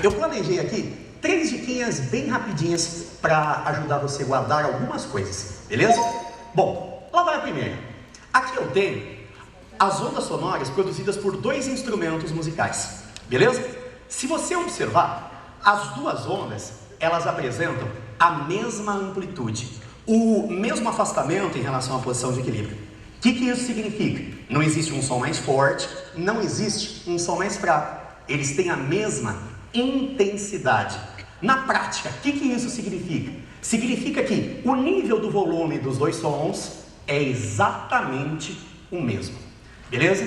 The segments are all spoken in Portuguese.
Eu planejei aqui 3 diquinhas bem rapidinhas para ajudar você a guardar algumas coisas, beleza? Bom, lá vai a primeira. Aqui eu tenho as ondas sonoras produzidas por 2 instrumentos musicais, beleza? Se você observar, as 2 ondas, elas apresentam a mesma amplitude, o mesmo afastamento em relação à posição de equilíbrio. O que isso significa? Não existe um som mais forte, não existe um som mais fraco. Eles têm a mesma intensidade. Na prática, o que isso significa? Significa que o nível do volume dos 2 sons é exatamente o mesmo. Beleza?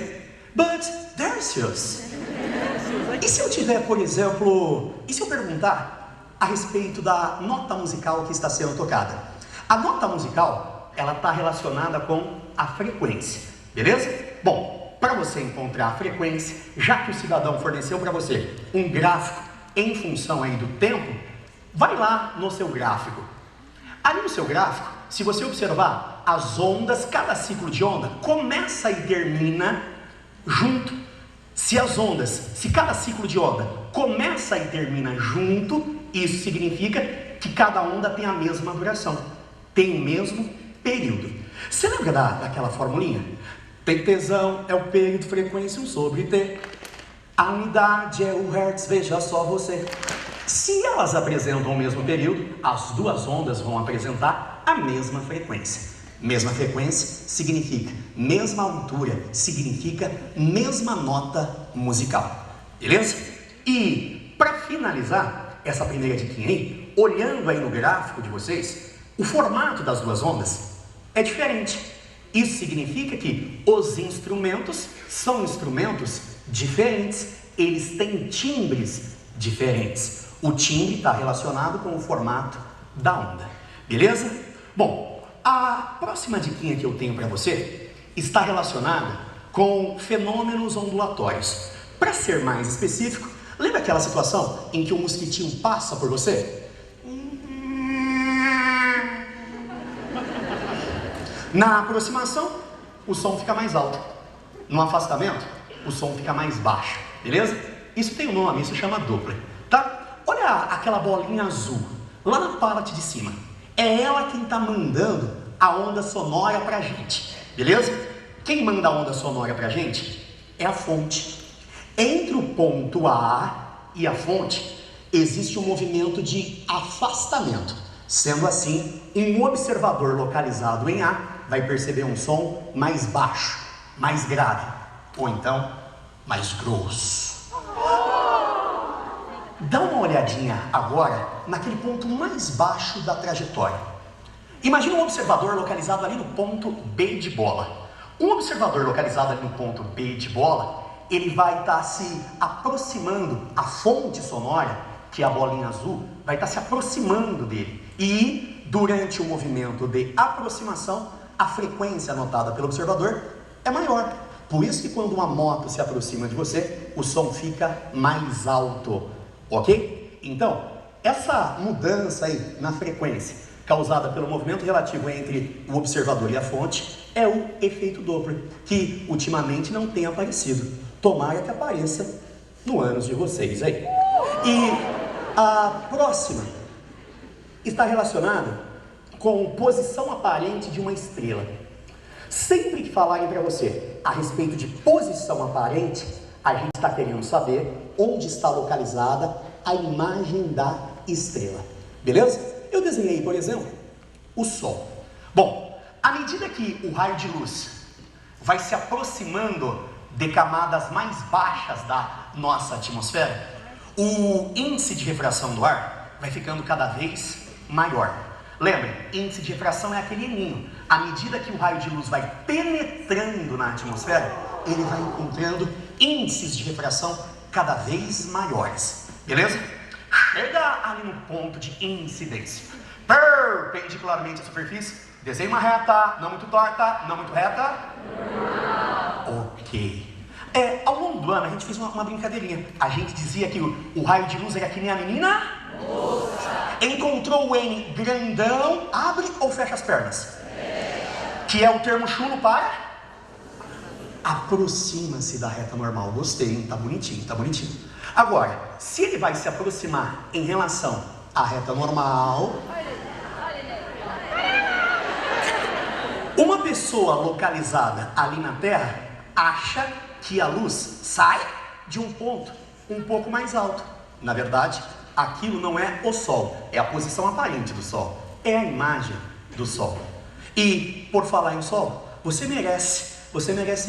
But there's yours. E se eu tiver, por exemplo, e se eu perguntar a respeito da nota musical que está sendo tocada? A nota musical, ela está relacionada com a frequência, beleza? Bom, para você encontrar a frequência, já que o cidadão forneceu para você um gráfico em função aí do tempo, vai lá no seu gráfico. Ali no seu gráfico, se você observar as ondas, cada ciclo de onda começa e termina junto. Se cada ciclo de onda começa e termina junto, isso significa que cada onda tem a mesma duração, tem o mesmo período. Você lembra daquela formulinha? T tesão é o período, frequência 1 sobre T. A unidade é o Hertz, veja só você. Se elas apresentam o mesmo período, as 2 ondas vão apresentar a mesma frequência. Mesma frequência significa mesma altura, significa mesma nota musical. Beleza? E para finalizar essa primeira diquinha aí, olhando aí no gráfico de vocês, o formato das 2 ondas é diferente. Isso significa que os instrumentos são instrumentos diferentes, eles têm timbres diferentes. O timbre está relacionado com o formato da onda, beleza? Bom, a próxima diquinha que eu tenho para você está relacionada com fenômenos ondulatórios. Para ser mais específico, lembra aquela situação em que o mosquitinho passa por você? Na aproximação, o som fica mais alto. No afastamento, o som fica mais baixo, beleza? Isso tem um nome, isso chama Doppler, tá? Olha aquela bolinha azul, lá na parte de cima. É ela quem está mandando a onda sonora pra gente, beleza? Quem manda a onda sonora pra gente é a fonte. Entre o ponto A e a fonte, existe um movimento de afastamento. Sendo assim, um observador localizado em A vai perceber um som mais baixo, mais grave, ou então mais grosso. Dá uma olhadinha agora naquele ponto mais baixo da trajetória. Imagina um observador localizado ali no ponto B de bola. Um observador localizado ali no ponto B de bola, ele vai estar se aproximando, a fonte sonora, que é a bolinha azul, vai estar se aproximando dele. E durante o movimento de aproximação, a frequência anotada pelo observador é maior. Por isso que quando uma moto se aproxima de você, o som fica mais alto, ok? Então, essa mudança aí na frequência, causada pelo movimento relativo entre o observador e a fonte, é o efeito Doppler, que ultimamente não tem aparecido. Tomara que apareça no ânus de vocês aí. E a próxima está relacionada com posição aparente de uma estrela. Sempre que falarem para você a respeito de posição aparente, a gente está querendo saber onde está localizada a imagem da estrela. Beleza? Eu desenhei, por exemplo, o Sol. Bom, à medida que o raio de luz vai se aproximando de camadas mais baixas da nossa atmosfera, o índice de refração do ar vai ficando cada vez maior. Lembrem, índice de refração é aquele ninho. À medida que o raio de luz vai penetrando na atmosfera, ele vai encontrando índices de refração cada vez maiores. Beleza? Chega ali no ponto de incidência. Perpendicularmente à superfície, desenha uma reta, não muito torta, não muito reta. Ok. Ao longo do ano a gente fez uma brincadeirinha. A gente dizia que o raio de luz era que nem a menina encontrou o N grandão, abre ou fecha as pernas? Que é o termo chulo para aproxima-se da reta normal. Gostei, hein? Tá bonitinho, tá bonitinho. Agora, se ele vai se aproximar em relação à reta normal, uma pessoa localizada ali na Terra acha que a luz sai de um ponto um pouco mais alto. Na verdade, aquilo não é o Sol, é a posição aparente do Sol, é a imagem do Sol. E por falar em Sol, você merece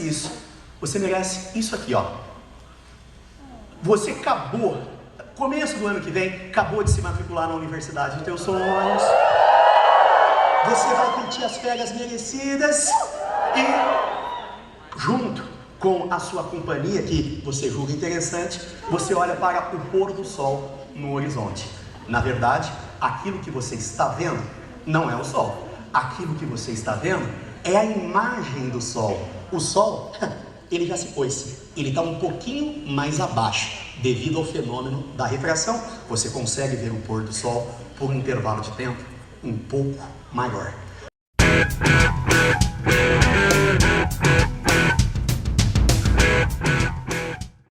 isso. Você merece isso aqui, ó. Você acabou, começo do ano que vem, acabou de se matricular na universidade dos teus sonhos. Você vai curtir as férias merecidas e, junto com a sua companhia, que você julga interessante, você olha para o pôr do sol no horizonte. Na verdade, aquilo que você está vendo não é o sol. Aquilo que você está vendo é a imagem do sol. O sol, ele já se pôs. Ele está um pouquinho mais abaixo. Devido ao fenômeno da refração, você consegue ver o pôr do sol por um intervalo de tempo um pouco maior.